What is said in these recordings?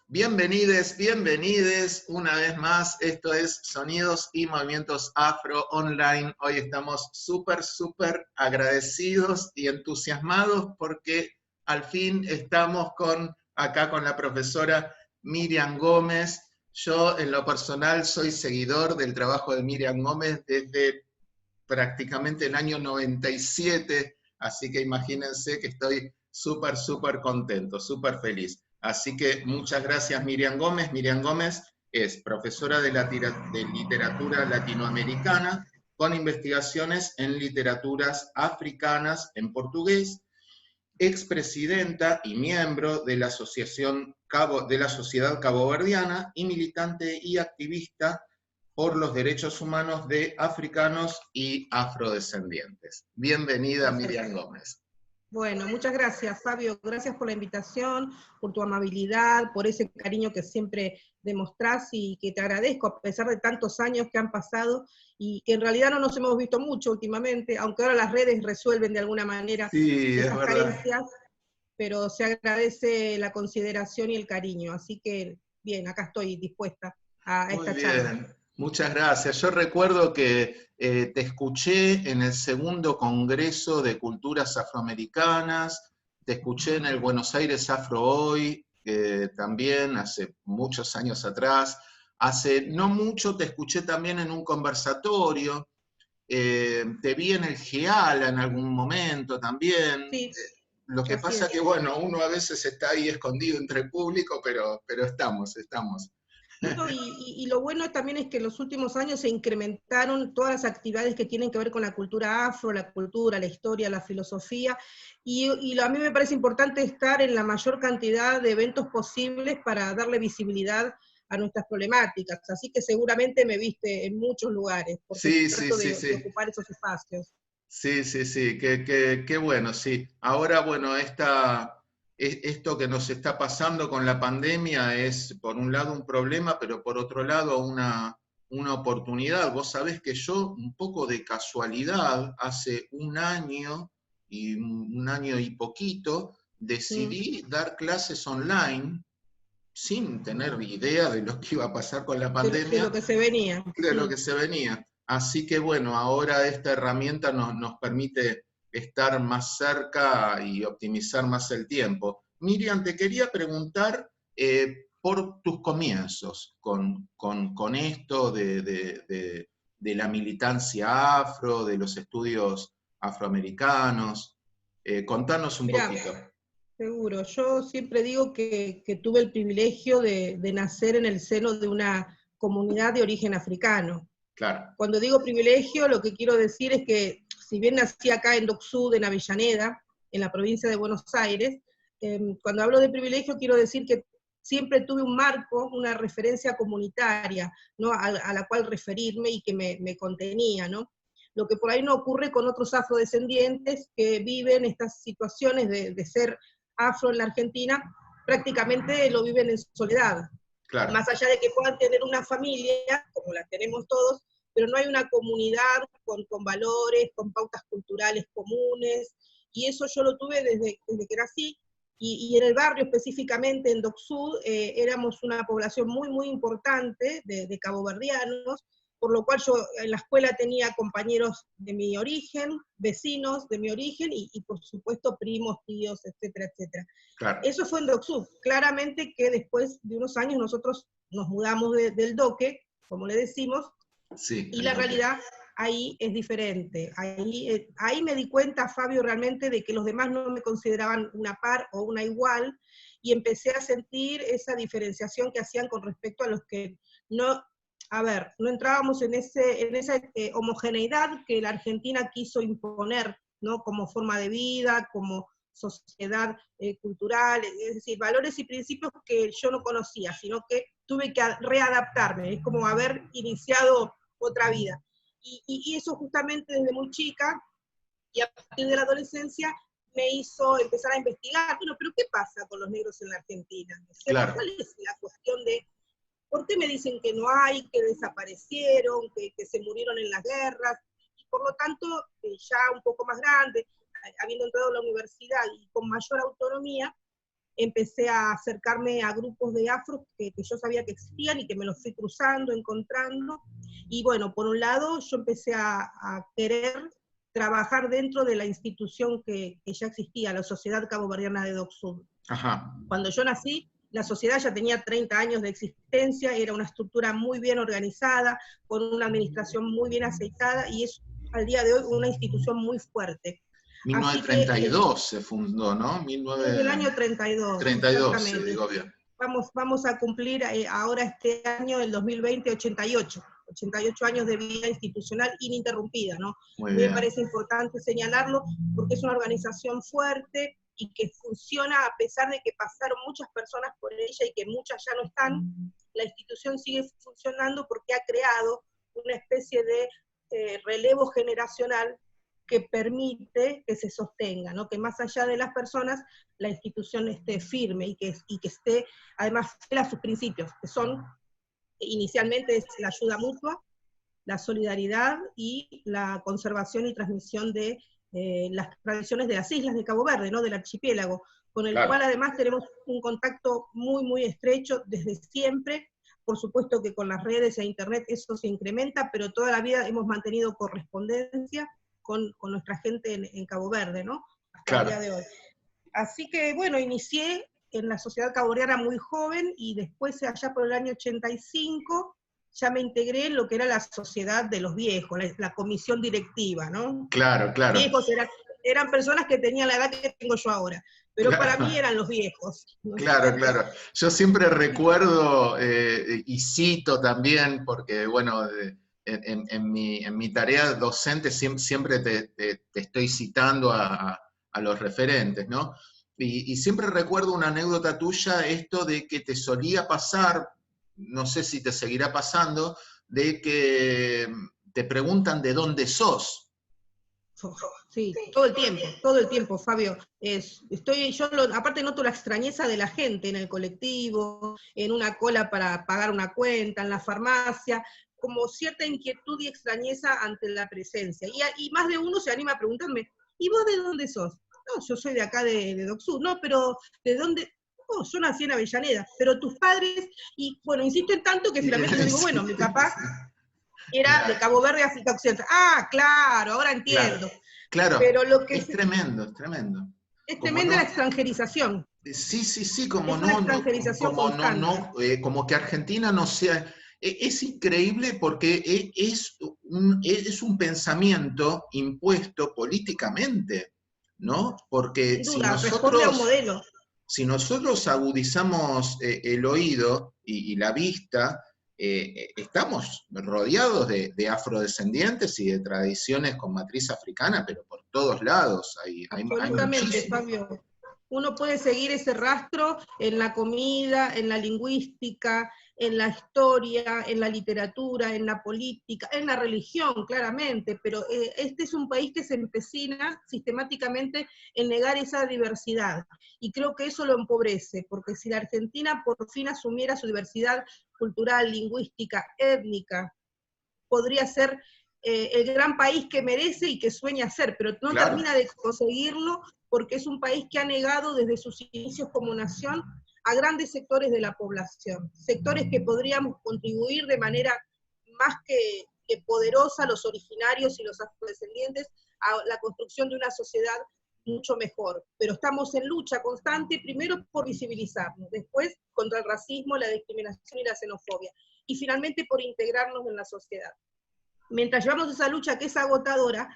Bienvenides, bienvenides una vez más. Esto es Sonidos y Movimientos Afro Online. Hoy estamos súper agradecidos y entusiasmados porque al fin estamos acá con la profesora Miriam Gómez. Yo en lo personal soy seguidor del trabajo de Miriam Gómez desde prácticamente el año 97, así que imagínense que estoy súper contento, súper feliz. Así que muchas gracias Miriam Gómez. Miriam Gómez es profesora de literatura latinoamericana con investigaciones en literaturas africanas en portugués, expresidenta y miembro de la de la Sociedad Caboverdiana y militante y activista por los derechos humanos de africanos y afrodescendientes. Bienvenida, Miriam Gómez. Bueno, muchas gracias, Fabio. Gracias por la invitación, por tu amabilidad, por ese cariño que siempre demostrás y que te agradezco a pesar de tantos años que han pasado y que en realidad no nos hemos visto mucho últimamente, aunque ahora las redes resuelven de alguna manera esas carencias, pero se agradece la consideración y el cariño. Así que, bien, acá estoy dispuesta a esta charla. Muchas gracias. Yo recuerdo que te escuché en el segundo Congreso de Culturas Afroamericanas, te escuché en el Buenos Aires Afro Hoy, también hace muchos años atrás. Hace no mucho te escuché también en un conversatorio, te vi en el GEALA en algún momento también. Sí. Lo que pasa es que, bueno, uno a veces está ahí escondido entre el público, pero estamos. No, y lo bueno también es que en los últimos años se incrementaron todas las actividades que tienen que ver con la cultura afro, la cultura, la historia, la filosofía, y a mí me parece importante estar en la mayor cantidad de eventos posibles para darle visibilidad a nuestras problemáticas, así que seguramente me viste en muchos lugares, porque trato de ocupar esos espacios. Sí, qué bueno, sí. Ahora, bueno, esto que nos está pasando con la pandemia es, por un lado, un problema, pero por otro lado, una oportunidad. Vos sabés que yo, un poco de casualidad, hace un año y poquito, decidí dar clases online sin tener idea de lo que iba a pasar con la pandemia. De lo que se venía. De lo que se venía. Así que bueno, ahora esta herramienta nos permite estar más cerca y optimizar más el tiempo. Miriam, te quería preguntar por tus comienzos con esto de la militancia afro, de los estudios afroamericanos. Contanos un poquito. Seguro, yo siempre digo que tuve el privilegio de nacer en el seno de una comunidad de origen africano. Claro. Cuando digo privilegio, lo que quiero decir es que, si bien nací acá en Docsud, en Avellaneda, en la provincia de Buenos Aires, cuando hablo de privilegio quiero decir que siempre tuve un marco, una referencia comunitaria, ¿no? a la cual referirme y que me contenía, ¿no? Lo que por ahí no ocurre con otros afrodescendientes que viven estas situaciones de ser afro en la Argentina, prácticamente lo viven en soledad. Claro. Más allá de que puedan tener una familia, como la tenemos todos, pero no hay una comunidad con valores, con pautas culturales comunes, y eso yo lo tuve desde que nací, y en el barrio específicamente, en Docsud, éramos una población muy importante de caboverdianos, por lo cual yo en la escuela tenía compañeros de mi origen, vecinos de mi origen, y por supuesto primos, tíos, etcétera. Claro. Eso fue en Docsud. Claramente que después de unos años nosotros nos mudamos del Doque, como le decimos, sí, y la realidad ahí es diferente. Ahí me di cuenta, Fabio, realmente de que los demás no me consideraban una par o una igual, y empecé a sentir esa diferenciación que hacían con respecto a los que no entrábamos en esa homogeneidad que la Argentina quiso imponer, ¿no? Como forma de vida, como sociedad cultural, es decir, valores y principios que yo no conocía, sino que tuve que readaptarme, es como haber iniciado otra vida. Y eso justamente desde muy chica, y a partir de la adolescencia, me hizo empezar a investigar, bueno, pero ¿qué pasa con los negros en la Argentina? Claro. ¿Cuál es la cuestión de por qué me dicen que no hay, que desaparecieron, que se murieron en las guerras? Y por lo tanto, ya un poco más grande, habiendo entrado a la universidad y con mayor autonomía, empecé a acercarme a grupos de afros que yo sabía que existían y que me los fui cruzando, encontrando. Y bueno, por un lado yo empecé a querer trabajar dentro de la institución que ya existía, la Sociedad Caboverdiana de DocSud. Ajá. Cuando yo nací, la sociedad ya tenía 30 años de existencia, era una estructura muy bien organizada, con una administración muy bien aceitada, y es al día de hoy una institución muy fuerte. 1932 se fundó, ¿no? Desde el año 32, 32, sí, exactamente. digo bien. Vamos a cumplir ahora este año, el 2020, 88 años de vida institucional ininterrumpida, ¿no? Muy Me bien. parece importante señalarlo porque es una organización fuerte y que funciona a pesar de que pasaron muchas personas por ella y que muchas ya no están. La institución sigue funcionando porque ha creado una especie de relevo generacional que permite que se sostenga, ¿no? Que más allá de las personas, la institución esté firme y que esté, además, fiel a sus principios, que son, inicialmente, es la ayuda mutua, la solidaridad y la conservación y transmisión de las tradiciones de las islas de Cabo Verde, ¿no? Del archipiélago, con el cual además tenemos un contacto muy, muy estrecho desde siempre. Por supuesto que con las redes e internet eso se incrementa, pero toda la vida hemos mantenido correspondencia con nuestra gente en Cabo Verde, ¿no? Hasta el día de hoy. Así que, bueno, inicié en la Sociedad Caboverdiana muy joven, y después, allá por el año 85, ya me integré en lo que era la Sociedad de los Viejos, la comisión directiva, ¿no? Claro, claro. Viejos eran personas que tenían la edad que tengo yo ahora, pero claro. Para mí eran los viejos, ¿no? Claro, claro. Yo siempre recuerdo, y cito también, porque bueno, en mi tarea docente siempre te estoy citando a los referentes, ¿no? Y siempre recuerdo una anécdota tuya, esto de que te solía pasar, no sé si te seguirá pasando, de que te preguntan de dónde sos. Sí, todo el tiempo, Fabio. Aparte noto la extrañeza de la gente en el colectivo, en una cola para pagar una cuenta, en la farmacia, como cierta inquietud y extrañeza ante la presencia. Y más de uno se anima a preguntarme, ¿y vos de dónde sos? No, yo soy de acá de DocSud. No, pero ¿de dónde? Oh, yo nací en Avellaneda, pero tus padres, y bueno, insisto en tanto que finalmente yo digo, bueno, mi papá era de Cabo Verde, África Occidental. Ah, claro, ahora entiendo. Claro, pero lo que es tremendo, es tremendo. Es tremenda la extranjerización. Sí, como es una extranjerización constante. Como que Argentina no sea... Es increíble porque es un pensamiento impuesto políticamente, ¿no? Porque Sin duda, responde a un modelo. Si nosotros agudizamos el oído y la vista, estamos rodeados de afrodescendientes y de tradiciones con matriz africana, pero por todos lados hay Absolutamente, Fabio. Uno puede seguir ese rastro en la comida, en la lingüística, en la historia, en la literatura, en la política, en la religión, claramente, pero este es un país que se empecina sistemáticamente en negar esa diversidad, y creo que eso lo empobrece, porque si la Argentina por fin asumiera su diversidad cultural, lingüística, étnica, podría ser el gran país que merece y que sueña ser, pero no termina de conseguirlo porque es un país que ha negado desde sus inicios como nación a grandes sectores de la población, sectores que podríamos contribuir de manera más que poderosa, los originarios y los afrodescendientes, a la construcción de una sociedad mucho mejor. Pero estamos en lucha constante, primero por visibilizarnos, después contra el racismo, la discriminación y la xenofobia, y finalmente por integrarnos en la sociedad. Mientras llevamos esa lucha que es agotadora,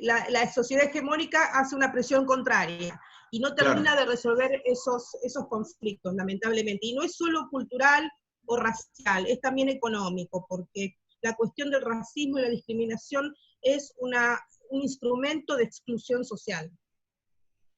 la sociedad hegemónica hace una presión contraria y no termina de resolver esos conflictos, lamentablemente. Y no es solo cultural o racial, es también económico, porque la cuestión del racismo y la discriminación es un instrumento de exclusión social.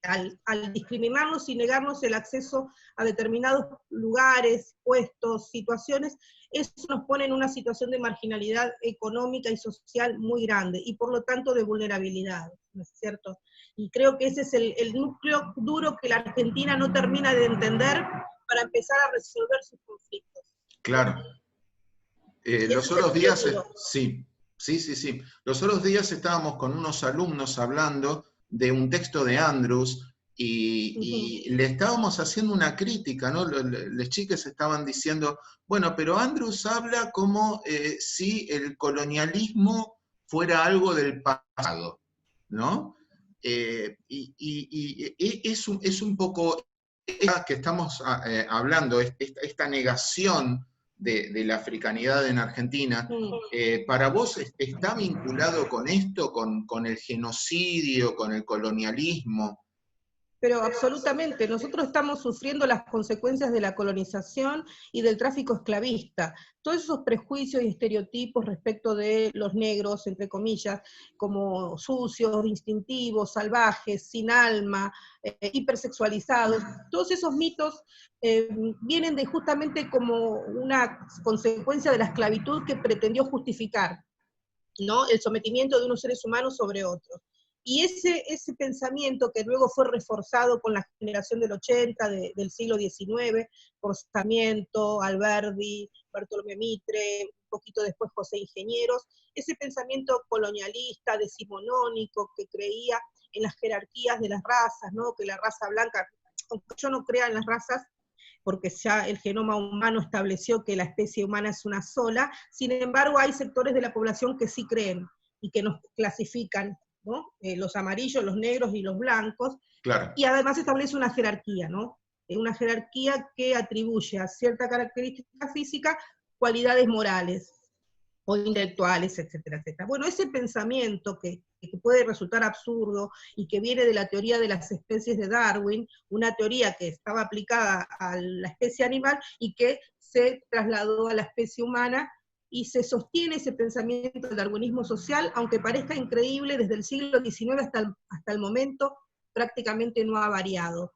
Al discriminarnos y negarnos el acceso a determinados lugares, puestos, situaciones, eso nos pone en una situación de marginalidad económica y social muy grande, y por lo tanto de vulnerabilidad, ¿no es cierto? Y creo que ese es el núcleo duro que la Argentina no termina de entender para empezar a resolver sus conflictos. Claro. Los otros días, sí. Los otros días estábamos con unos alumnos hablando de un texto de Andrews y le estábamos haciendo una crítica, ¿no? Los chiques estaban diciendo, bueno, pero Andrews habla como si el colonialismo fuera algo del pasado, ¿no? Es un poco que estamos hablando, esta negación de la africanidad en Argentina. ¿Para vos está vinculado con esto, con el genocidio, con el colonialismo? Pero absolutamente, nosotros estamos sufriendo las consecuencias de la colonización y del tráfico esclavista. Todos esos prejuicios y estereotipos respecto de los negros, entre comillas, como sucios, instintivos, salvajes, sin alma, hipersexualizados, todos esos mitos vienen de justamente como una consecuencia de la esclavitud que pretendió justificar, ¿no? El sometimiento de unos seres humanos sobre otros. Y ese pensamiento que luego fue reforzado con la generación del 80, del siglo XIX, por Sarmiento, Alberdi, Bartolomé Mitre, un poquito después José Ingenieros, ese pensamiento colonialista, decimonónico, que creía en las jerarquías de las razas, ¿no? Que la raza blanca, aunque yo no crea en las razas, porque ya el genoma humano estableció que la especie humana es una sola, sin embargo hay sectores de la población que sí creen y que nos clasifican, ¿no? Los amarillos, los negros y los blancos, claro. Y además establece una jerarquía, ¿no? Una jerarquía que atribuye a cierta característica física cualidades morales o intelectuales, etcétera, etcétera. Bueno, ese pensamiento que puede resultar absurdo y que viene de la teoría de las especies de Darwin, una teoría que estaba aplicada a la especie animal y que se trasladó a la especie humana, y se sostiene ese pensamiento del darwinismo social, aunque parezca increíble, desde el siglo XIX hasta el momento prácticamente no ha variado.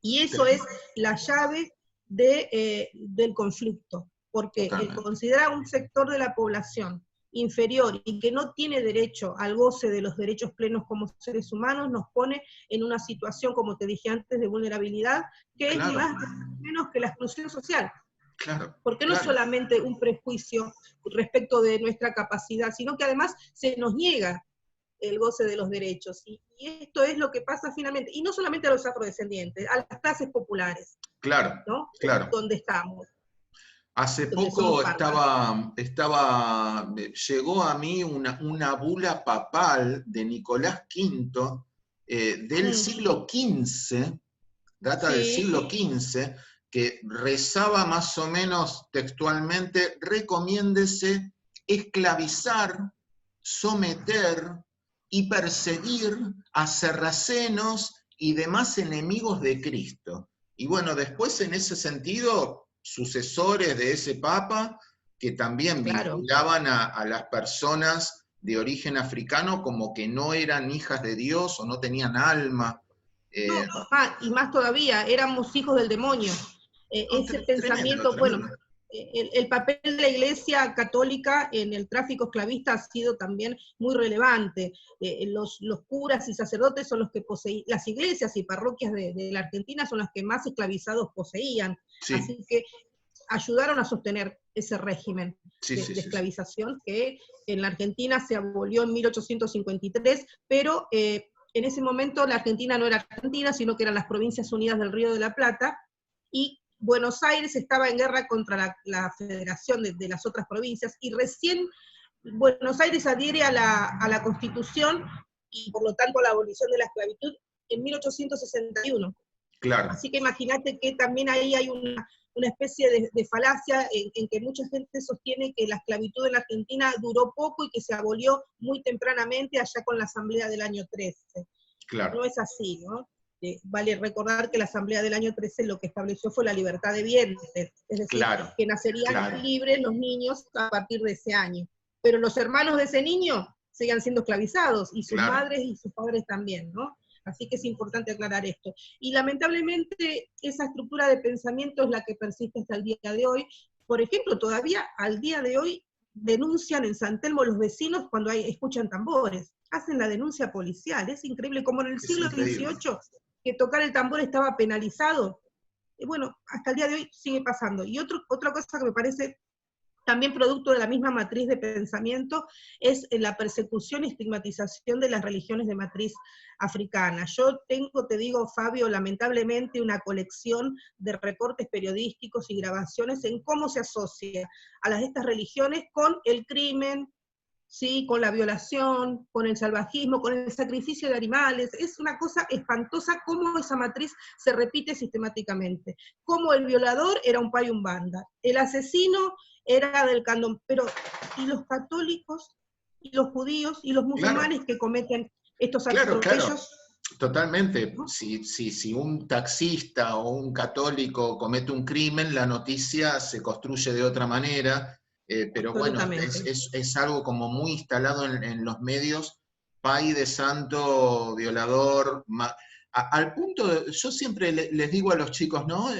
Y eso es la llave del conflicto, porque el considerar un sector de la población inferior y que no tiene derecho al goce de los derechos plenos como seres humanos, nos pone en una situación, como te dije antes, de vulnerabilidad, que es más menos que la exclusión social. Claro, porque no es solamente un prejuicio respecto de nuestra capacidad, sino que además se nos niega el goce de los derechos. Y esto es lo que pasa finalmente, y no solamente a los afrodescendientes, a las clases populares, claro, ¿no? claro. Donde estamos. Hace poco llegó a mí una bula papal de Nicolás V del siglo XV, data del siglo XV, que rezaba más o menos textualmente: recomiéndese esclavizar, someter y perseguir a sarracenos y demás enemigos de Cristo. Y bueno, después en ese sentido, sucesores de ese papa, que también vinculaban a las personas de origen africano como que no eran hijas de Dios o no tenían alma. Y más todavía, éramos hijos del demonio. Ese pensamiento, tremendo. Bueno, el papel de la Iglesia Católica en el tráfico esclavista ha sido también muy relevante. Los curas y sacerdotes son los que poseían, las iglesias y parroquias de la Argentina son las que más esclavizados poseían. Sí. Así que ayudaron a sostener ese régimen de esclavización que en la Argentina se abolió en 1853, pero en ese momento la Argentina no era Argentina, sino que eran las Provincias Unidas del Río de la Plata, y Buenos Aires estaba en guerra contra la federación de las otras provincias, y recién Buenos Aires adhiere a la Constitución, y por lo tanto a la abolición de la esclavitud, en 1861. Claro. Así que imagínate que también ahí hay una especie de falacia en que mucha gente sostiene que la esclavitud en la Argentina duró poco y que se abolió muy tempranamente allá con la Asamblea del año 13. Claro. No es así, ¿no? Vale recordar que la Asamblea del año 13 lo que estableció fue la libertad de vientres, es decir, que nacerían libres los niños a partir de ese año. Pero los hermanos de ese niño seguían siendo esclavizados, y sus madres y sus padres también, ¿no? Así que es importante aclarar esto. Y lamentablemente esa estructura de pensamiento es la que persiste hasta el día de hoy. Por ejemplo, todavía al día de hoy denuncian en San Telmo los vecinos cuando escuchan tambores. Hacen la denuncia policial. Es increíble, como en el siglo XVIII, que tocar el tambor estaba penalizado. Bueno, hasta el día de hoy sigue pasando. Y otra cosa que me parece también producto de la misma matriz de pensamiento, es la persecución y estigmatización de las religiones de matriz africana. Yo tengo, te digo, Fabio, lamentablemente una colección de reportes periodísticos y grabaciones en cómo se asocia a estas religiones con el crimen, ¿sí? Con la violación, con el salvajismo, con el sacrificio de animales. Es una cosa espantosa cómo esa matriz se repite sistemáticamente. Cómo el violador era un payumbanda, el asesino era del candomblé, pero ¿y los católicos, y los judíos, y los Claro, musulmanes que cometen estos claro, atropellos? totalmente. ¿No? Si un taxista o un católico comete un crimen, la noticia se construye de otra manera, pero bueno, Absolutamente. es algo como muy instalado en los medios, pay de santo, violador, al punto, yo siempre les digo a los chicos, ¿no?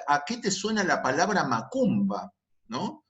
¿A qué te suena la palabra macumba? ¿No?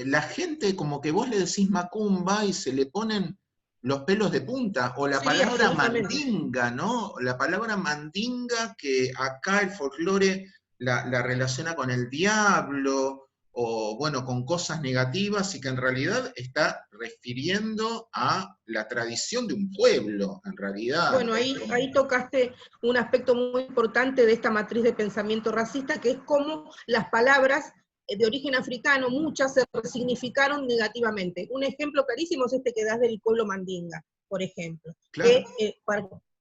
La gente como que vos le decís macumba y se le ponen los pelos de punta, o la Sí, palabra absolutamente. mandinga, ¿no? La palabra mandinga que acá el folclore la relaciona con el diablo, o bueno, con cosas negativas, y que en realidad está refiriendo a la tradición de un pueblo, en realidad. Bueno, ahí tocaste un aspecto muy importante de esta matriz de pensamiento racista, que es cómo las palabras de origen africano, muchas se resignificaron negativamente. Un ejemplo clarísimo es este que das del pueblo mandinga, por ejemplo, Claro, que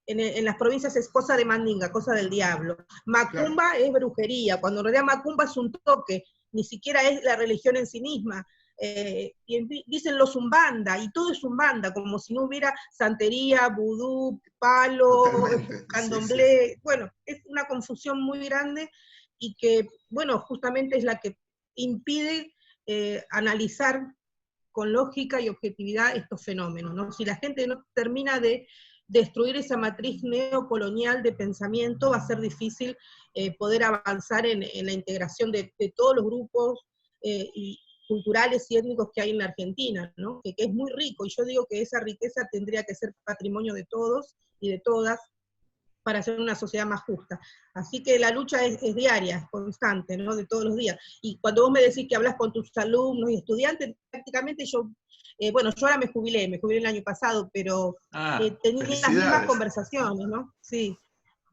en las provincias es cosa de mandinga, cosa del diablo. claro, Macumba es brujería, cuando en realidad macumba es un toque, ni siquiera es la religión en sí misma. Y dicen los umbanda, y todo es umbanda, como si no hubiera santería, vudú, palo, totalmente, sí, sí. candomblé. Bueno, es una confusión muy grande y que, bueno, justamente es la que impide analizar con lógica y objetividad estos fenómenos, ¿no? Si la gente no termina de destruir esa matriz neocolonial de pensamiento, va a ser difícil poder avanzar en la integración de todos los grupos y culturales y étnicos que hay en la Argentina, ¿no? Que es muy rico, y yo digo que esa riqueza tendría que ser patrimonio de todos y de todas, para hacer una sociedad más justa. Así que la lucha es diaria, es constante, ¿no? De todos los días. Y cuando vos me decís que hablas con tus alumnos y estudiantes, prácticamente yo, bueno, yo ahora me jubilé el año pasado, pero Ah, tenía las mismas felicidades. conversaciones, ¿no? Sí,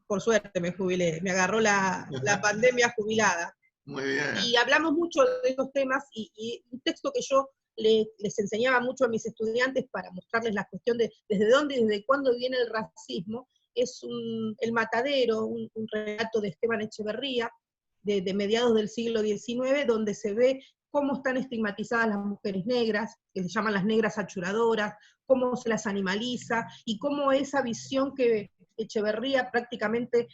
por suerte me jubilé, me agarró la pandemia jubilada. Muy bien. Y hablamos mucho de estos temas, y un texto que yo les enseñaba mucho a mis estudiantes para mostrarles la cuestión de desde dónde y desde cuándo viene el racismo, es El Matadero, un relato de Esteban Echeverría, de mediados del siglo XIX, donde se ve cómo están estigmatizadas las mujeres negras, que se llaman las negras achuradoras, cómo se las animaliza, y cómo esa visión que Echeverría prácticamente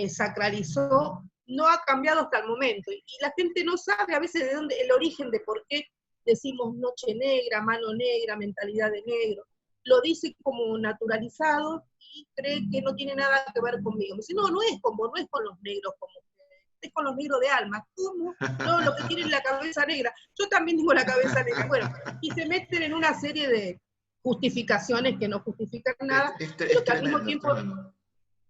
sacralizó no ha cambiado hasta el momento. Y la gente no sabe a veces de dónde, el origen de por qué decimos noche negra, mano negra, mentalidad de negro. Lo dice como naturalizado y cree que no tiene nada que ver conmigo. Me dice, no, no es con vos, no es con los negros como ustedes, es con los negros de alma. ¿Cómo? No, lo que tienen la cabeza negra. Yo también tengo la cabeza negra. Bueno, y se meten en una serie de justificaciones que no justifican nada, pero Es que al mismo tremendo, es tiempo tremendo.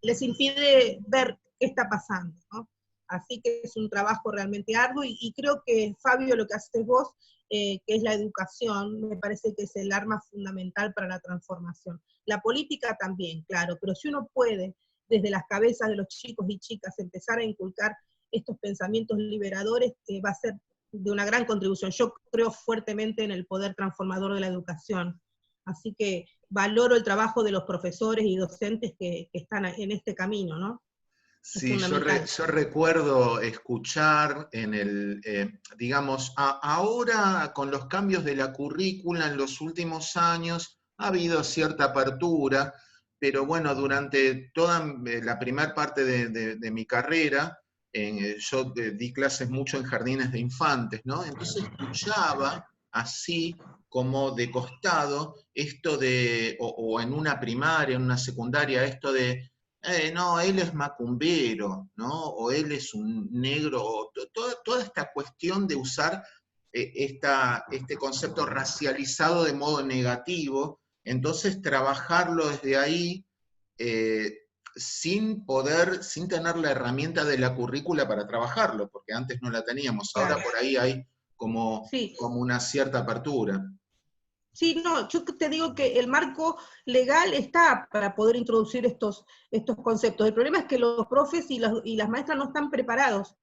les impide ver qué está pasando, ¿no? Así que es un trabajo realmente arduo, y creo que, Fabio, lo que haces vos, que es la educación, me parece que es el arma fundamental para la transformación. La política también, claro, pero si uno puede, desde las cabezas de los chicos y chicas, empezar a inculcar estos pensamientos liberadores, va a ser de una gran contribución. Yo creo fuertemente en el poder transformador de la educación. Así que valoro el trabajo de los profesores y docentes que están en este camino, ¿no? Es Sí, fundamental. yo recuerdo escuchar en digamos, ahora con los cambios de la currícula en los últimos años ha habido cierta apertura, pero bueno, durante toda la primera parte de mi carrera, yo di clases mucho en jardines de infantes, ¿no? Entonces escuchaba así como de costado esto o en una primaria, en una secundaria, esto de no, él es macumbero, ¿no? O él es un negro, o toda esta cuestión de usar este concepto racializado de modo negativo, entonces trabajarlo desde ahí, eh, sin tener la herramienta de la currícula para trabajarlo, porque antes no la teníamos. Ahora Claro. por ahí hay como Sí, una cierta apertura. sí, no, yo te digo que el marco legal está para poder introducir estos conceptos. El problema es que los profes y las maestras no están preparados,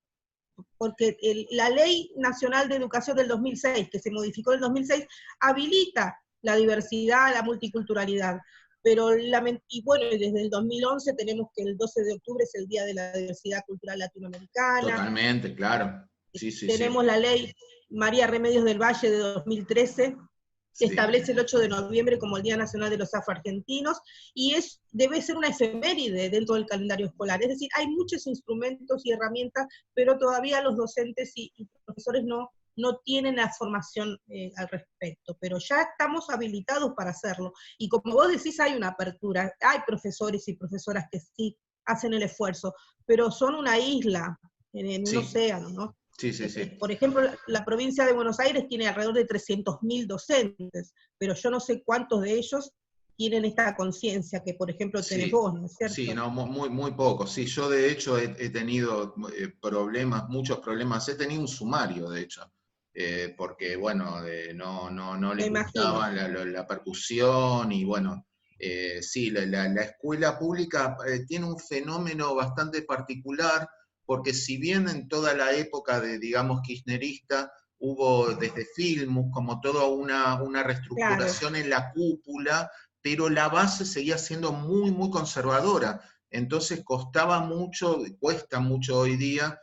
porque la Ley Nacional de Educación del 2006, que se modificó en el 2006, habilita la diversidad, la multiculturalidad. Pero, y bueno, desde el 2011 tenemos que el 12 de octubre es el Día de la Diversidad Cultural Latinoamericana. Totalmente, claro. Sí, sí, sí. Tenemos la Ley María Remedios del Valle de 2013, que Sí. establece el 8 de noviembre como el Día Nacional de los Afroargentinos, y debe ser una efeméride dentro del calendario escolar. Es decir, hay muchos instrumentos y herramientas, pero todavía los docentes y profesores no tienen la formación al respecto, pero ya estamos habilitados para hacerlo. Y como vos decís, hay una apertura, hay profesores y profesoras que sí hacen el esfuerzo, pero son una isla en un Sí, océano, ¿no? sí, sí, sí. Por ejemplo, la provincia de Buenos Aires tiene alrededor de 300.000 docentes, pero yo no sé cuántos de ellos tienen esta conciencia que, por ejemplo, tenés Sí, vos, ¿no es sí, cierto? no, muy, muy poco. Sí, yo de hecho he tenido problemas, muchos problemas. He tenido un sumario, de hecho, porque, bueno, no Me les imagino. gustaba la percusión y, bueno, sí, la escuela pública tiene un fenómeno bastante particular, porque si bien en toda la época de, digamos, kirchnerista, hubo desde Filmus como toda una Claro, reestructuración en la cúpula, pero la base seguía siendo muy, muy conservadora. Entonces costaba mucho, cuesta mucho hoy día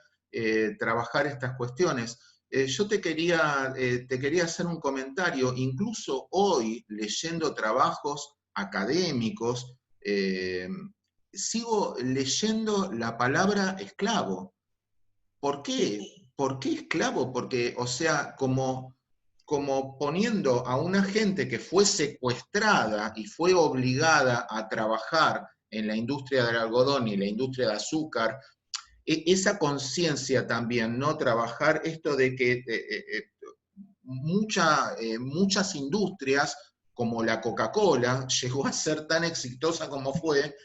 trabajar estas cuestiones. Yo te quería hacer un comentario, incluso hoy leyendo trabajos académicos, sigo leyendo la palabra esclavo. ¿Por qué? sí, ¿Por qué esclavo? Porque, o sea, como poniendo a una gente que fue secuestrada y fue obligada a trabajar en la industria del algodón y la industria de azúcar, esa conciencia también, ¿no? Trabajar esto de que muchas industrias, como la Coca-Cola, llegó a ser tan exitosa como fue,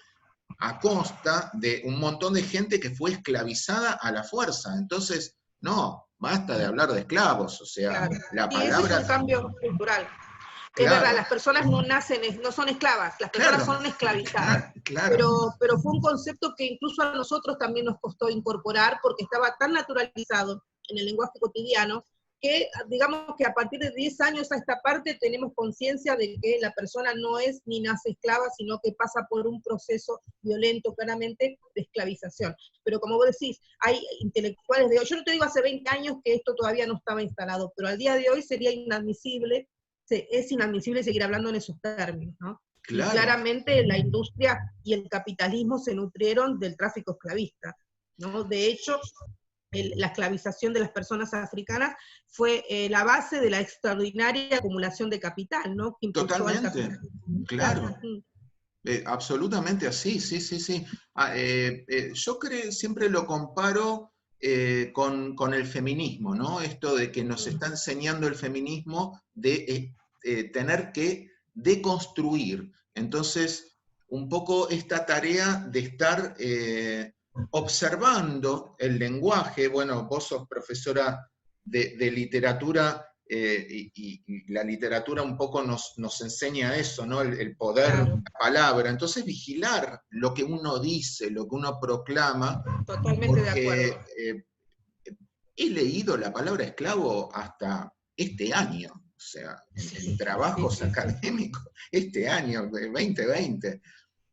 a costa de un montón de gente que fue esclavizada a la fuerza. Entonces, no, basta de hablar de esclavos, o sea, claro. la Sí, ese es un palabra, cambio cultural. Es verdad, claro, las personas no nacen, no son esclavas, las personas claro, son esclavizadas. claro, Pero fue un concepto que incluso a nosotros también nos costó incorporar porque estaba tan naturalizado en el lenguaje cotidiano que digamos que a partir de 10 años a esta parte tenemos conciencia de que la persona no es ni nace esclava, sino que pasa por un proceso violento claramente de esclavización. Pero como vos decís, hay intelectuales de hoy, yo no te digo hace 20 años que esto todavía no estaba instalado, pero al día de hoy sería inadmisible, es inadmisible seguir hablando en esos términos, ¿no? Y claro, claramente la industria y el capitalismo se nutrieron del tráfico esclavista, ¿no? De hecho, la esclavización de las personas africanas fue la base de la extraordinaria acumulación de capital, ¿no? Que impulsó al totalmente, capitalismo claro. mundial. Absolutamente así, sí, sí, sí. Yo siempre lo comparo con el feminismo, ¿no? Esto de que nos está enseñando el feminismo de tener que deconstruir. Entonces, un poco esta tarea de estar observando el lenguaje. Bueno, vos sos profesora de literatura y la literatura un poco nos enseña eso, ¿no? El poder de Claro, la palabra. Entonces, vigilar lo que uno dice, lo que uno proclama, totalmente de acuerdo. porque he leído la palabra esclavo hasta este año, o sea, en Sí, sí, trabajos sí, sí. académicos, este año, 2020.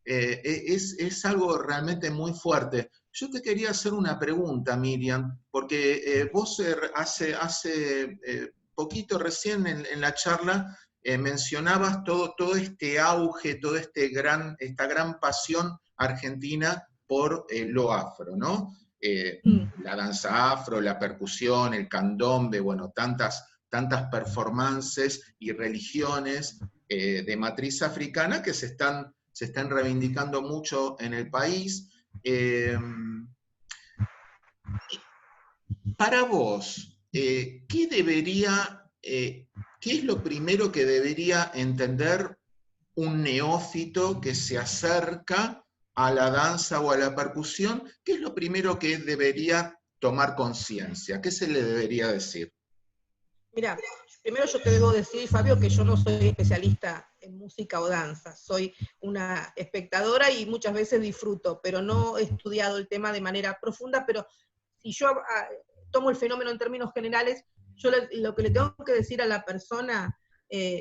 Es algo realmente muy fuerte. Yo te quería hacer una pregunta, Miriam, porque vos hace poquito recién en la charla mencionabas todo este auge, esta gran pasión argentina por lo afro, ¿no? La danza afro, la percusión, el candombe, bueno, tantas performances y religiones de matriz africana que se están reivindicando mucho en el país. Para vos, ¿qué es lo primero que debería entender un neófito que se acerca a la danza o a la percusión, ¿qué es lo primero que debería tomar conciencia? ¿Qué se le debería decir? Mira, primero yo te debo decir, Fabio, que yo no soy especialista en música o danza, soy una espectadora y muchas veces disfruto, pero no he estudiado el tema de manera profunda, pero si yo tomo el fenómeno en términos generales, yo lo que le tengo que decir a la persona,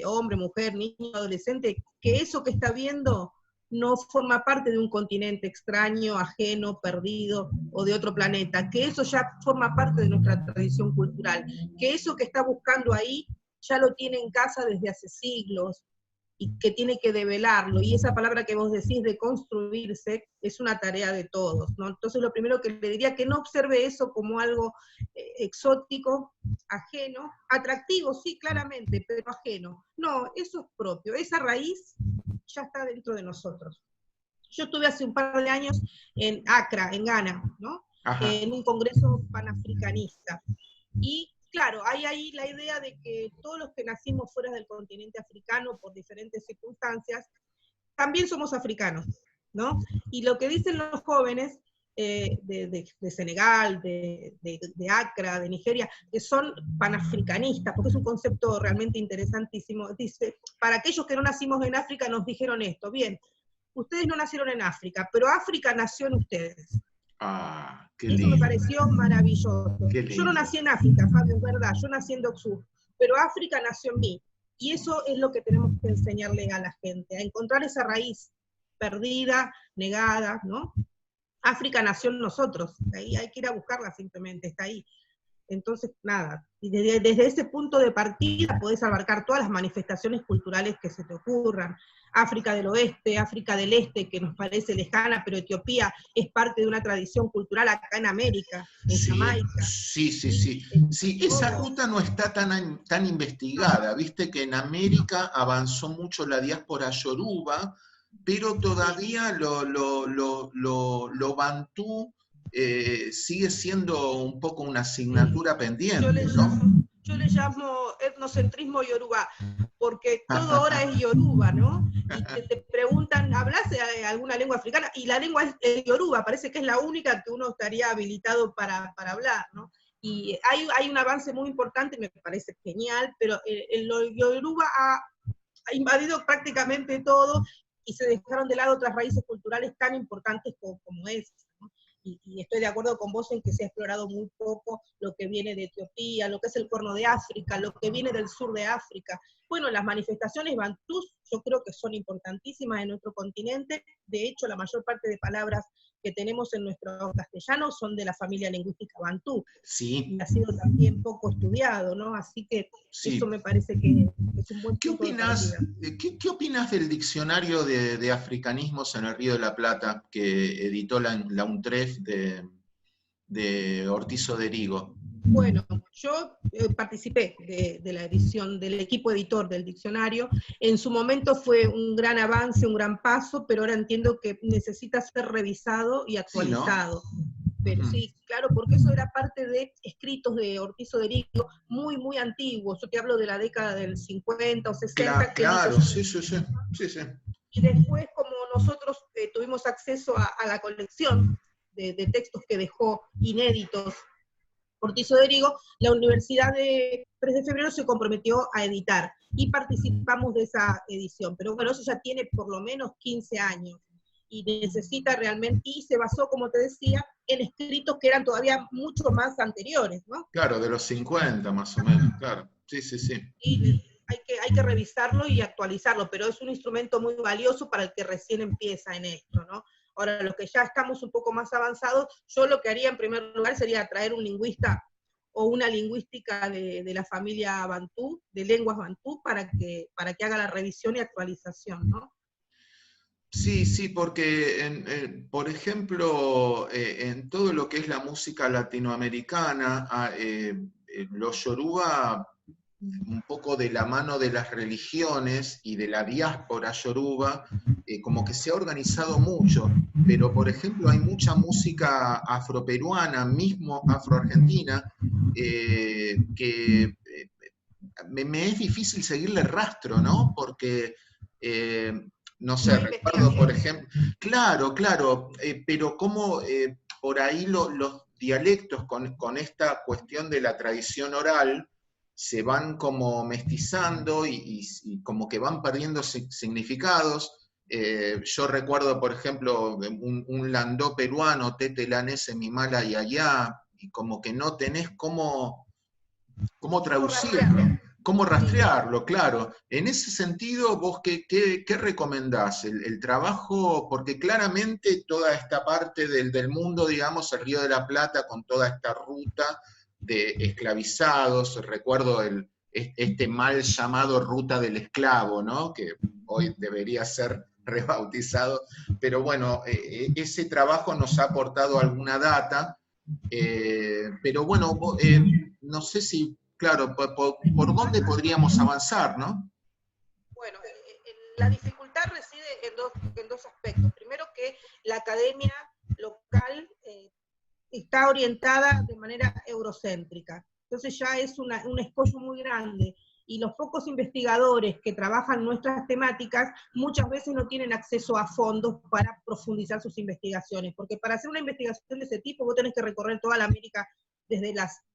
hombre, mujer, niño, adolescente, que eso que está viendo no forma parte de un continente extraño, ajeno, perdido o de otro planeta, que eso ya forma parte de nuestra tradición cultural, que eso que está buscando ahí ya lo tiene en casa desde hace siglos y que tiene que develarlo. Y esa palabra que vos decís de construirse es una tarea de todos, ¿no? Entonces lo primero que le diría, que no observe eso como algo exótico, ajeno, atractivo, sí, claramente, pero ajeno. No, eso es propio, esa raíz ya está dentro de nosotros. Yo estuve hace un par de años en Accra, en Ghana, ¿no? Ajá. En un congreso panafricanista. Y claro, hay ahí la idea de que todos los que nacimos fuera del continente africano por diferentes circunstancias, también somos africanos, ¿no? Y lo que dicen los jóvenes de Senegal, de Accra, de Nigeria, que son panafricanistas, porque es un concepto realmente interesantísimo. Dice, para aquellos que no nacimos en África nos dijeron esto, bien, ustedes no nacieron en África, pero África nació en ustedes. Ah, qué Y eso me lindo, pareció maravilloso. qué Yo no lindo. nací en África, Fabio, es verdad, yo nací en Doksur, pero África nació en mí. Y eso es lo que tenemos que enseñarle a la gente, a encontrar esa raíz perdida, negada, ¿no? África nació en nosotros, ahí hay que ir a buscarla simplemente, está ahí. Entonces, nada, y desde ese punto de partida podés abarcar todas las manifestaciones culturales que se te ocurran. África del Oeste, África del Este, que nos parece lejana, pero Etiopía es parte de una tradición cultural acá en América, en Sí, Jamaica. sí, sí, ¿Sí? sí. Sí, esa Todo, ruta no está tan no, investigada. Viste que en no, América avanzó mucho la diáspora yoruba, pero sí. todavía lo bantú sigue siendo un poco una Sí, asignatura yo le pendiente, ¿no? llamo, yo le llamo etnocentrismo yoruba, porque todo ahora es yoruba, ¿no? Y te preguntan, ¿hablas alguna lengua africana? Y la lengua es yoruba, parece que es la única que uno estaría habilitado para hablar, ¿no? Y hay un avance muy importante, me parece genial, pero el yoruba ha invadido prácticamente todo y se dejaron de lado otras raíces culturales tan importantes como esta, ¿no? Y estoy de acuerdo con vos en que se ha explorado muy poco lo que viene de Etiopía, lo que es el Corno de África, lo que viene del sur de África. Bueno, las manifestaciones bantús yo creo que son importantísimas en nuestro continente. De hecho, la mayor parte de palabras que tenemos en nuestro castellano son de la familia lingüística bantú, Sí, y ha sido también poco estudiado, ¿no? Así que eso sí. me parece que es un buen ¿Qué punto de opinas, partida. qué opinas del diccionario de africanismos en el Río de la Plata que editó la UNTREF de Ortiz Oderigo? Bueno, yo participé de la edición del equipo editor del diccionario. En su momento fue un gran avance, un gran paso, pero ahora entiendo que necesita ser revisado y Sí, ¿no? actualizado. Pero Ujú. sí, claro, porque eso era parte de escritos de Ortiz Oderigo muy, muy antiguos. Yo te hablo de la década del 50 o 60 que él hizo Claro, su sí, sí, sí, edición, sí, sí. y después como nosotros tuvimos acceso a la colección de textos que dejó inéditos Ortiz Oderigo, la Universidad de 3 de Febrero se comprometió a editar y participamos de esa edición. Pero bueno, eso ya tiene por lo menos 15 años y necesita realmente, y se basó, como te decía, en escritos que eran todavía mucho más anteriores, ¿no? Claro, de los 50 más o menos, claro. Sí, sí, sí. Y hay que revisarlo y actualizarlo, pero es un instrumento muy valioso para el que recién empieza en esto, ¿no? Ahora, los que ya estamos un poco más avanzados, yo lo que haría en primer lugar sería traer un lingüista o una lingüística de la familia bantú, de lenguas bantú, para que haga la revisión y actualización, ¿no? Sí, sí, porque, por ejemplo, en todo lo que es la música latinoamericana, los yoruba, un poco de la mano de las religiones y de la diáspora yoruba, como que se ha organizado mucho, pero por ejemplo hay mucha música afroperuana, mismo afroargentina, que me es difícil seguirle rastro, ¿no? Porque no sé, recuerdo, por ejemplo, claro, claro, pero cómo por ahí los dialectos con esta cuestión de la tradición oral se van como mestizando y como que van perdiendo significados. Yo recuerdo, por ejemplo, un landó peruano, tete lanese mi mala y allá, y como que no tenés cómo traducirlo, cómo rastrearlo, claro. En ese sentido, ¿vos qué recomendás? El trabajo, porque claramente toda esta parte del mundo, digamos, el Río de la Plata, con toda esta ruta de esclavizados, recuerdo este mal llamado ruta del esclavo, ¿no? Que hoy debería ser rebautizado, pero bueno, ese trabajo nos ha aportado alguna data, pero bueno, no sé si, claro, por dónde podríamos avanzar, ¿no? Bueno, la dificultad reside en dos aspectos. Primero, que la academia local está orientada de manera eurocéntrica. Entonces ya es un escollo muy grande. Y los pocos investigadores que trabajan nuestras temáticas muchas veces no tienen acceso a fondos para profundizar sus investigaciones, porque para hacer una investigación de ese tipo vos tenés que recorrer toda la América, desde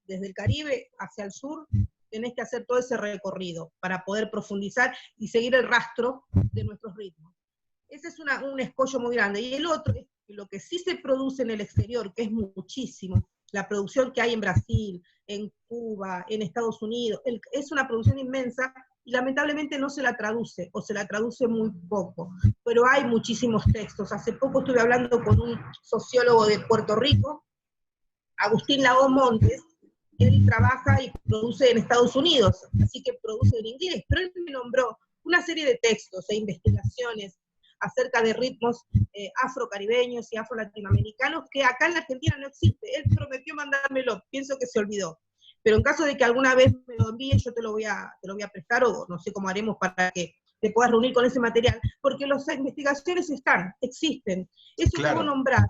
el Caribe hacia el sur, tenés que hacer todo ese recorrido para poder profundizar y seguir el rastro de nuestros ritmos. Ese es un escollo muy grande. Y el otro es lo que sí se produce en el exterior, que es muchísimo, la producción que hay en Brasil, en Cuba, en Estados Unidos, es una producción inmensa y lamentablemente no se la traduce, o se la traduce muy poco, pero hay muchísimos textos. Hace poco estuve hablando con un sociólogo de Puerto Rico, Agustín Lago Montes. Él trabaja y produce en Estados Unidos, así que produce en inglés, pero él me nombró una serie de textos e investigaciones acerca de ritmos afrocaribeños y afro-latinoamericanos que acá en la Argentina no existe. Él prometió mandármelo, pienso que se olvidó. Pero en caso de que alguna vez me lo envíe, yo te lo voy a prestar, o no sé cómo haremos para que te puedas reunir con ese material, porque las investigaciones existen. Eso Claro. que vos nombrás,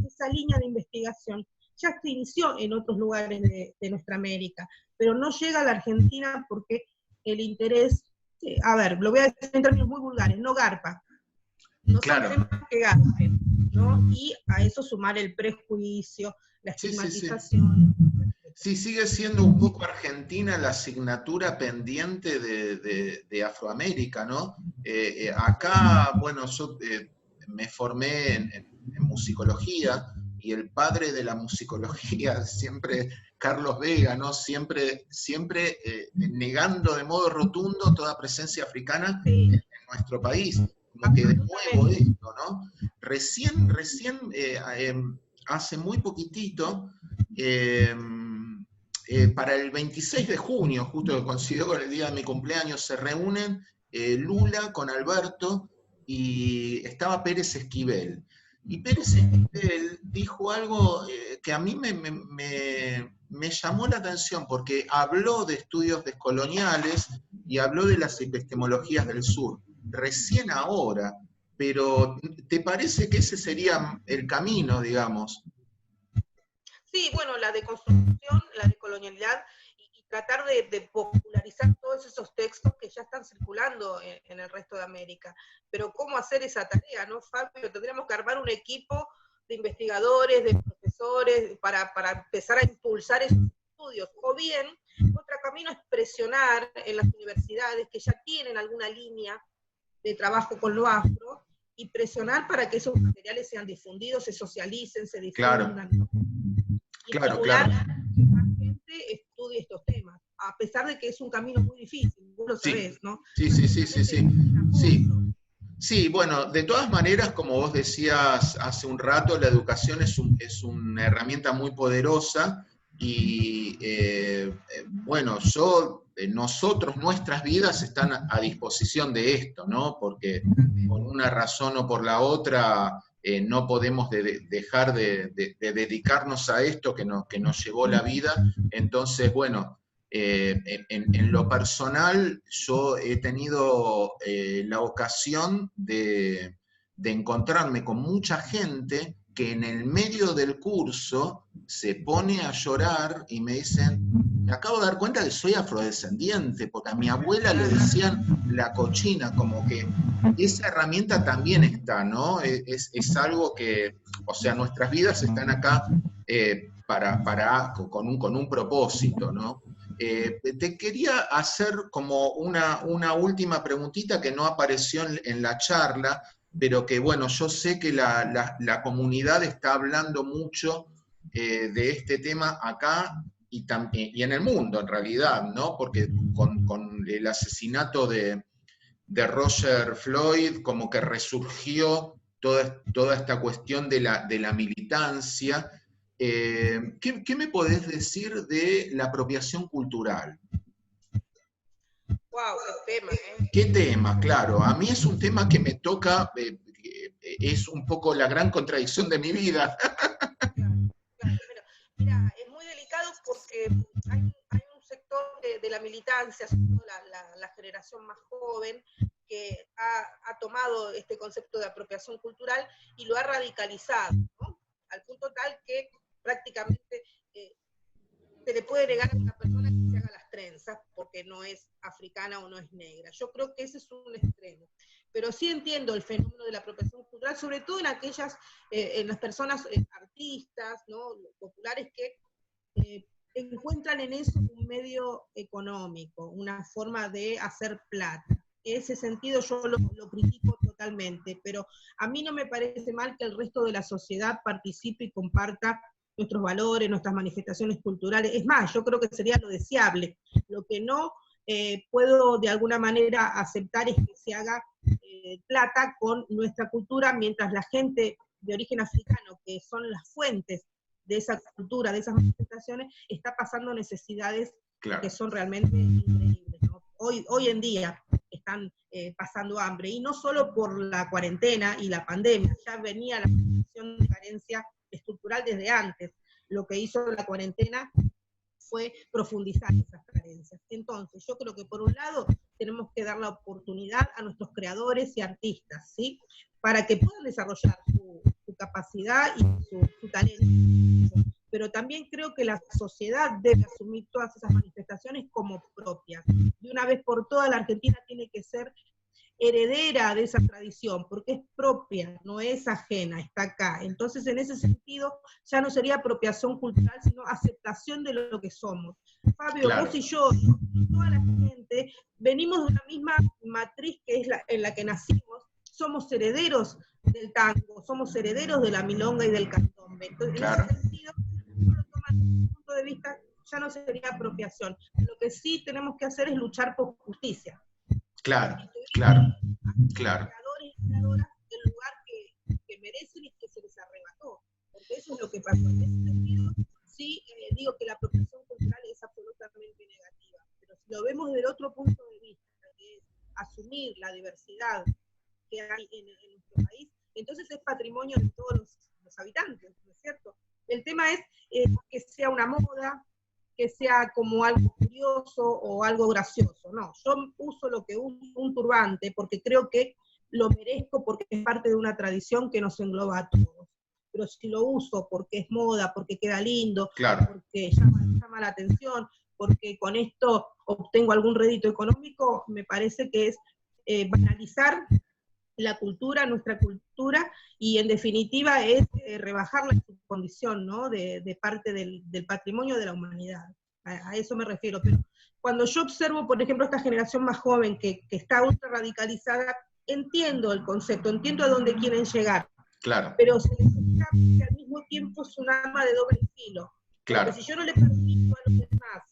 esa línea de investigación, ya se inició en otros lugares de nuestra América, pero no llega a la Argentina porque el interés, a ver, lo voy a decir en términos muy vulgares, no garpa. No claro. son temas que garpen, ¿no? Y a eso sumar el prejuicio, la estigmatización. Sí, sigue siendo un poco Argentina la asignatura pendiente de Afroamérica, ¿no? Acá, bueno, yo me formé en musicología, y el padre de la musicología, siempre Carlos Vega, ¿no? Siempre negando de modo rotundo toda presencia africana en nuestro país. Como que de nuevo esto, ¿no? Recién hace muy poquitito, para el 26 de junio, justo que coincidió con el día de mi cumpleaños, se reúnen Lula con Alberto, y estaba Pérez Esquivel. Y Pérez Esquivel dijo algo que a mí me llamó la atención, porque habló de estudios descoloniales y habló de las epistemologías del sur, recién ahora. Pero ¿te parece que ese sería el camino, digamos? Sí, bueno, la deconstrucción, la decolonialidad, y tratar de popularizar todos esos textos que ya están circulando en el resto de América. Pero ¿cómo hacer esa tarea, no, Fabio? Tendríamos que armar un equipo de investigadores, de profesores, para empezar a impulsar esos estudios. O bien, otro camino es presionar en las universidades que ya tienen alguna línea de trabajo con lo afro, y presionar para que esos materiales sean difundidos, se socialicen, se difundan. Claro. Y estimular a que más gente estudie estos temas, a pesar de que es un camino muy difícil, vos lo sabés, ¿no? Sí, bueno, de todas maneras, como vos decías hace un rato, la educación es una herramienta muy poderosa, y bueno, nosotros, nuestras vidas están a disposición de esto, ¿no? Porque por una razón o por la otra no podemos dejar de dedicarnos a esto que nos llevó la vida. Entonces, bueno, en lo personal, yo he tenido la ocasión de encontrarme con mucha gente que en el medio del curso se pone a llorar y me dicen, me acabo de dar cuenta que soy afrodescendiente, porque a mi abuela le decían la cochina, como que esa herramienta también está, ¿no? Es algo que, o sea, nuestras vidas están acá con un propósito, ¿no? Te quería hacer como una última preguntita que no apareció en la charla, pero que bueno, yo sé que la comunidad está hablando mucho de este tema acá y en el mundo en realidad, ¿no? Porque con el asesinato de Roger Floyd como que resurgió toda esta cuestión de la militancia. ¿Qué me podés decir de la apropiación cultural? Wow, qué tema, ¿eh? ¿Qué tema? Claro, a mí es un tema que me toca, es un poco la gran contradicción de mi vida. Claro, claro. Mira, es muy delicado porque hay un sector de la militancia, sobre todo la generación más joven, que ha tomado este concepto de apropiación cultural y lo ha radicalizado, ¿no? Al punto tal que prácticamente se le puede negar a una persona que se haga las trenzas porque no es africana o no es negra. Yo creo que ese es un extremo. Pero sí entiendo el fenómeno de la apropiación cultural, sobre todo en las personas artistas, ¿no? Populares que encuentran en eso un medio económico, una forma de hacer plata. En ese sentido yo lo critico totalmente, pero a mí no me parece mal que el resto de la sociedad participe y comparta nuestros valores, nuestras manifestaciones culturales. Es más, yo creo que sería lo deseable. Lo que no puedo de alguna manera aceptar es que se haga plata con nuestra cultura, mientras la gente de origen africano, que son las fuentes de esa cultura, de esas manifestaciones, está pasando necesidades que son realmente increíbles, ¿no? Hoy en día están pasando hambre, y no solo por la cuarentena y la pandemia, ya venía la situación de carencia estructural desde antes. Lo que hizo la cuarentena fue profundizar esas carencias. Entonces, yo creo que por un lado tenemos que dar la oportunidad a nuestros creadores y artistas, ¿sí? Para que puedan desarrollar su capacidad y su talento. Pero también creo que la sociedad debe asumir todas esas manifestaciones como propias. De una vez por todas, la Argentina tiene que ser heredera de esa tradición, porque es propia, no es ajena, está acá. Entonces, en ese sentido, ya no sería apropiación cultural, sino aceptación de lo que somos. Fabio, claro, vos y yo, toda la gente, venimos de una misma matriz que es en la que nacimos, somos herederos del tango, somos herederos de la milonga y del candombe. Entonces, claro, en ese sentido, si uno lo toma desde ese punto de vista, ya no sería apropiación. Lo que sí tenemos que hacer es luchar por justicia. Claro, claro, claro. Creadores y creadoras del lugar que merecen y que se les arrebató, porque eso es lo que pasó. En ese sentido, sí digo que la apropiación cultural es absolutamente negativa, pero si lo vemos del otro punto de vista, que es asumir la diversidad que hay en nuestro país, entonces es patrimonio de todos los habitantes, ¿no es cierto? El tema es que sea una moda, que sea como algo curioso o algo gracioso. No, yo uso lo que uso, un turbante, porque creo que lo merezco, porque es parte de una tradición que nos engloba a todos. Pero si lo uso porque es moda, porque queda lindo, claro, porque llama la atención, porque con esto obtengo algún rédito económico, me parece que es banalizar la cultura, nuestra cultura, y en definitiva es rebajarla en su condición, ¿no? de parte del patrimonio de la humanidad. A eso me refiero. Pero cuando yo observo, por ejemplo, esta generación más joven que está ultra radicalizada, entiendo el concepto, entiendo a dónde quieren llegar. Claro. Pero se les escapa que al mismo tiempo es un arma de doble filo. Claro. Porque si yo no le permito a los demás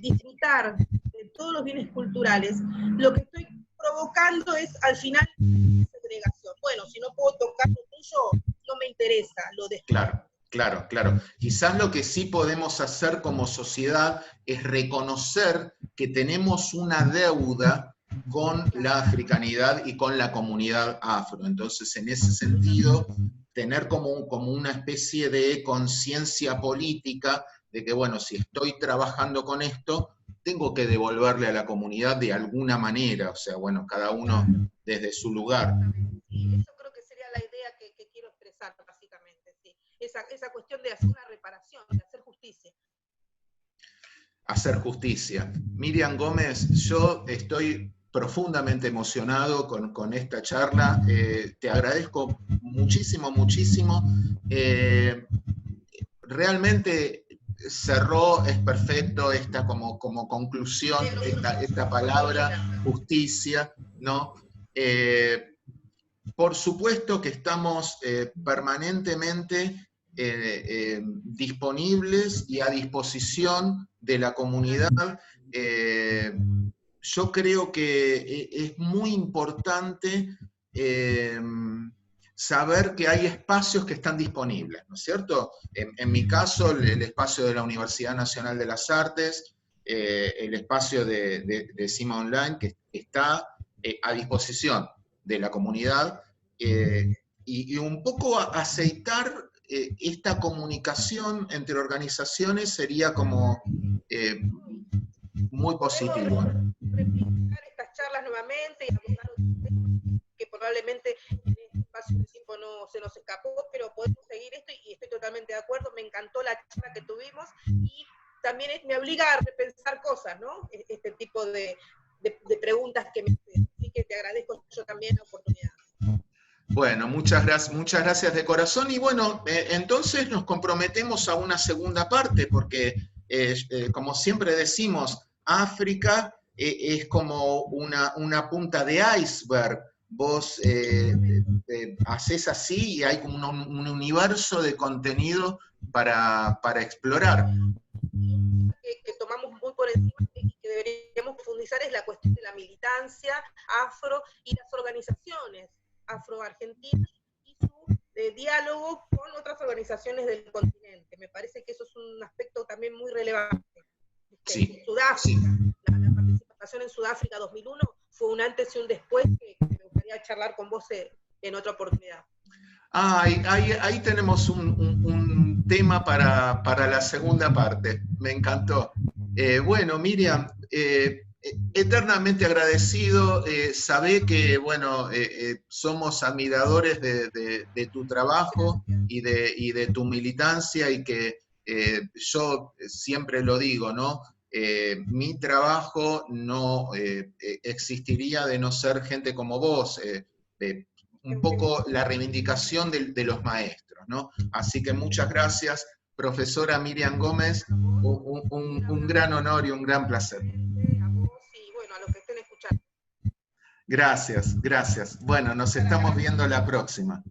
disfrutar de todos los bienes culturales, lo que estoy provocando es al final segregación. Bueno, si no puedo tocar lo tuyo, no me interesa, lo dejo. Claro, claro, claro. Quizás lo que sí podemos hacer como sociedad es reconocer que tenemos una deuda con la africanidad y con la comunidad afro. Entonces, en ese sentido, tener como una especie de conciencia política de que, bueno, si estoy trabajando con esto, tengo que devolverle a la comunidad de alguna manera, o sea, bueno, cada uno desde su lugar. Sí, eso creo que sería la idea que quiero expresar. esa cuestión de hacer una reparación, de hacer justicia. Hacer justicia. Miriam Gómez, yo estoy profundamente emocionado con esta charla. Te agradezco muchísimo, muchísimo. Realmente cerró, es perfecto esta como conclusión, esta palabra, justicia, ¿no? Por supuesto que estamos permanentemente disponibles y a disposición de la comunidad. Yo creo que es muy importante saber que hay espacios que están disponibles, ¿no es cierto? En mi caso, el espacio de la Universidad Nacional de las Artes, el espacio de CIMA Online, que está a disposición de la comunidad, y un poco aceitar esta comunicación entre organizaciones sería como muy positivo. Replicar estas charlas nuevamente y abordar otros temas que probablemente en este espacio de tiempo no se nos escapó, pero podemos seguir esto y estoy totalmente de acuerdo. Me encantó la charla que tuvimos y también me obliga a repensar cosas, ¿no? Este tipo de preguntas que me hacen. Así que te agradezco yo también la oportunidad. Bueno, muchas gracias de corazón. Y bueno, entonces nos comprometemos a una segunda parte, porque como siempre decimos, África es como una punta de iceberg. Vos haces así y hay como un universo de contenido para explorar. Que tomamos muy por encima y que deberíamos profundizar es la cuestión de la militancia afro y las organizaciones afro-argentinas y su diálogo con otras organizaciones del continente. Me parece que eso es un aspecto también muy relevante. Sí, Sudáfrica, sí. la participación en Sudáfrica 2001 fue un antes y un después que me gustaría charlar con vos en otra oportunidad. Ahí tenemos un tema para la segunda parte. Me encantó. Bueno, Miriam, eternamente agradecido. Sabé que, bueno, somos admiradores de tu trabajo y de tu militancia y que yo siempre lo digo, ¿no? Mi trabajo no existiría de no ser gente como vos. Un poco la reivindicación de los maestros, ¿no? Así que muchas gracias, profesora Miriam Gómez, un gran honor y un gran placer. A vos y bueno, a los que estén escuchando. Gracias. Bueno, nos estamos viendo la próxima.